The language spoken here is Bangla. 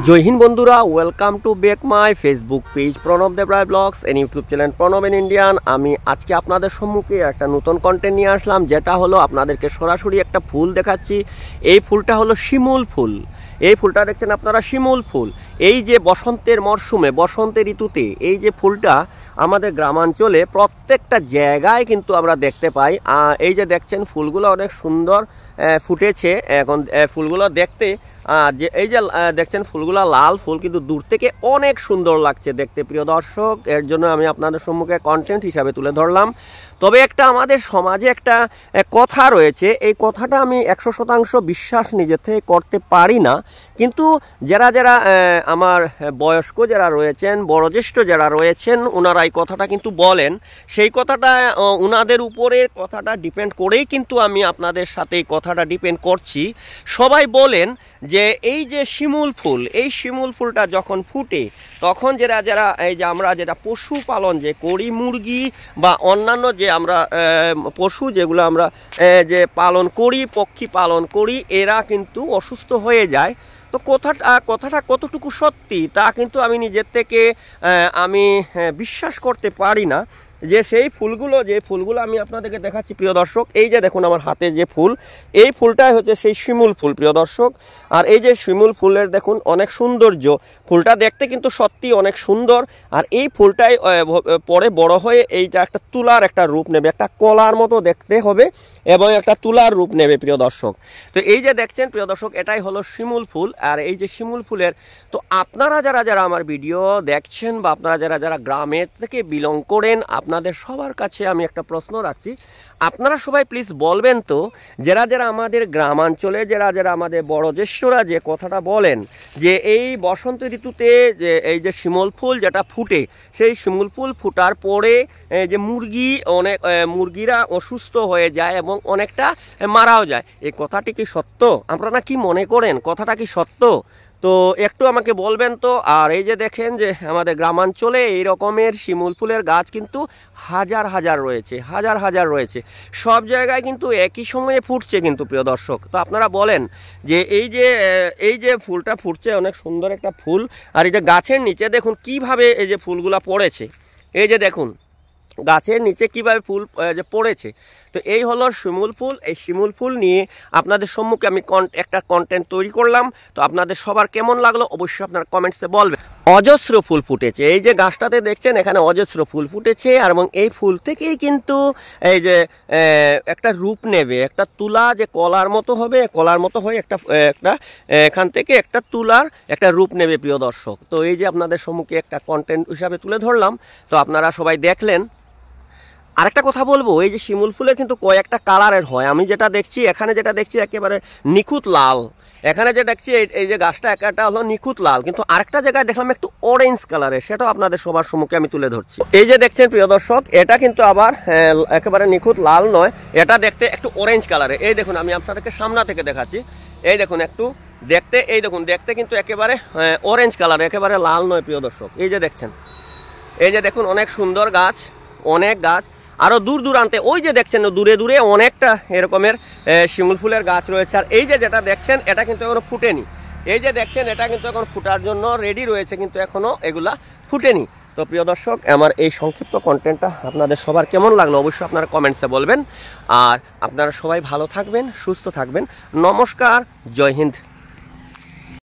জয় হিন্দ বন্ধুরা, welcome to back my Facebook page Pranab Dev Roy blogs and YouTube channel Pranab in Indian. আমি আজকে আপনাদের সম্মুখে একটা নতুন কন্টেন্ট নিয়ে আসলাম, যেটা হলো আপনাদেরকে সরাসরি একটা ফুল দেখাচ্ছি। এই ফুলটা হলো শিমুল ফুল। এই ফুলটা দেখছেন আপনারা, শিমুল ফুল। এই যে বসন্তের মরশুমে, বসন্তের ঋতুতে এই যে ফুলটা আমাদের গ্রামাঞ্চলে প্রত্যেকটা জায়গায় কিন্তু আমরা দেখতে পাই। এই যে দেখছেন ফুলগুলো অনেক সুন্দর ফুটেছে। এখন ফুলগুলো দেখতে যে এই যে দেখছেন ফুলগুলো লাল ফুল, কিন্তু দূর থেকে অনেক সুন্দর লাগছে দেখতে প্রিয় দর্শক। এর জন্য আমি আপনাদের সম্মুখে কন্টেন্ট হিসাবে তুলে ধরলাম। তবে একটা আমাদের সমাজে একটা কথা রয়েছে, এই কথাটা আমি 100% বিশ্বাস নিজে থেকে করতে পারি না, কিন্তু যারা যারা আমার বয়স্ক যারা রয়েছেন, বয়োজ্যেষ্ঠ যারা রয়েছেন, ওনারা এই কথাটা কিন্তু বলেন। সেই কথাটা ওনাদের উপরে কথাটা ডিপেন্ড করেই কিন্তু আমি আপনাদের সাথে এই কথাটা ডিপেন্ড করছি। সবাই বলেন যে এই যে শিমুল ফুল, এই শিমুল ফুলটা যখন ফুটে তখন যারা যারা এই যে আমরা যেটা পশুপালন যে করি, মুরগি বা অন্যান্য যে আমরা পশু যেগুলো আমরা যে পালন করি, পক্ষী পালন করি, এরা কিন্তু অসুস্থ হয়ে যায়। তো কথাটা কতটুকু সত্যি তা কিন্তু আমি নিজের থেকে আমি বিশ্বাস করতে পারি না। যে সেই ফুলগুলো, যে ফুলগুলো আমি আপনাদেরকে দেখাচ্ছি প্রিয় দর্শক, এই যে দেখুন আমার হাতে যে ফুল, এই ফুলটাই হচ্ছে সেই শিমুল ফুল প্রিয় দর্শক। আর এই যে শিমুল ফুলের দেখুন অনেক সৌন্দর্য, ফুলটা দেখতে কিন্তু সত্যি অনেক সুন্দর। আর এই ফুলটাই পরে বড় হয়ে এইটা একটা তুলার একটা রূপ নেবে, একটা কলার মতো দেখতে হবে এবং একটা তুলার রূপ নেবে প্রিয় দর্শক। তো এই যে দেখছেন প্রিয় দর্শক, এটাই হলো শিমুল ফুল। আর এই যে শিমুল ফুলের, তো আপনারা যারা যারা আমার ভিডিও দেখছেন বা আপনারা যারা যারা গ্রামের থেকে বিলং করেন, আপনাদের সবার কাছে আমি একটা প্রশ্ন রাখছি। আপনারা সবাই প্লিজ বলবেন তো, যারা যারা আমাদের গ্রামাঞ্চলে যারা যারা আমাদের বয়োজ্যেষ্ঠরা যে কথাটা বলেন যে এই বসন্ত ঋতুতে যে এই যে শিমুল ফুল যেটা ফুটে, সেই শিমুল ফুল ফুটার পরে যে মুরগিরা অসুস্থ হয়ে যায় এবং অনেকটা মারাও যায়, এই কথাটি কি সত্য? আপনারা কি মনে করেন কথাটা কি সত্য? তো একটু আমাকে বলবেন তো। আর এই যে দেখেন যে আমাদের গ্রামাঞ্চলে এই রকমের শিমুল ফুলের গাছ কিন্তু হাজার হাজার রয়েছে, হাজার হাজার রয়েছে, সব জায়গায় কিন্তু একই সময়ে ফুটছে কিন্তু প্রিয় দর্শক। তো আপনারা বলেন যে এই যে ফুলটা ফুটছে, অনেক সুন্দর একটা ফুল। আর এই যে গাছের নিচে দেখুন কিভাবে এই যে ফুলগুলা পড়েছে, এই যে দেখুন গাছের নিচে কিভাবে ফুল যে পড়েছে। তো এই হলো শিমুল ফুল। এই শিমুল ফুল নিয়ে আপনাদের সম্মুখে আমি একটা কন্টেন্ট তৈরি করলাম। তো আপনাদের সবার কেমন লাগলো অবশ্যই আপনার কমেন্টসে বলবেন। অজস্র ফুল ফুটেছে, এই যে গাছটাতে দেখছেন এখানে অজস্র ফুল ফুটেছে, আর এবং এই ফুল থেকেই কিন্তু এই যে একটা রূপ নেবে, একটা তুলা যে কলার মতো হবে, কলার মতো হয়ে একটা এখান থেকে একটা তুলার একটা রূপ নেবে প্রিয় দর্শক। তো এই যে আপনাদের সম্মুখে একটা কন্টেন্ট হিসাবে তুলে ধরলাম, তো আপনারা সবাই দেখলেন। আরেকটা কথা বলবো, এই যে শিমুল ফুলের কিন্তু কয়েকটা কালারের হয়। আমি যেটা দেখছি এখানে, যেটা দেখছি একেবারে নিখুঁত লাল। এখানে যে দেখছি এই যে গাছটা একটা হলো নিখুঁত লাল, কিন্তু আরেকটা জায়গায় দেখলাম একটু অরেঞ্জ কালারের, সেটাও আপনাদের সবার সম্মুখে আমি তুলে ধরছি। এই যে দেখছেন প্রিয় দর্শক, এটা কিন্তু আবার একেবারে নিখুঁত লাল নয়, এটা দেখতে একটু অরেঞ্জ কালারের। এই দেখুন আমি আপনাদেরকে সামনে থেকে দেখাচ্ছি, এই দেখুন একটু দেখতে, এই দেখুন দেখতে কিন্তু একেবারে অরেঞ্জ কালার, একেবারে লাল নয় প্রিয় দর্শক। এই যে দেখছেন, এই যে দেখুন অনেক সুন্দর গাছ, অনেক গাছ। আরও দূর দূরান্তে ওই যে দেখছেন দূরে দূরে অনেকটা এরকমের শিমুল ফুলের গাছ রয়েছে। আর এই যে যেটা দেখছেন এটা কিন্তু এখনো ফুটেনি, এই যে দেখছেন এটা কিন্তু এখন ফুটার জন্য রেডি রয়েছে, কিন্তু এখনও এগুলা ফুটেনি। তো প্রিয় দর্শক, আমার এই সংক্ষিপ্ত কন্টেন্টটা আপনাদের সবার কেমন লাগলো অবশ্যই আপনারা কমেন্টসে বলবেন। আর আপনারা সবাই ভালো থাকবেন, সুস্থ থাকবেন। নমস্কার, জয় হিন্দ।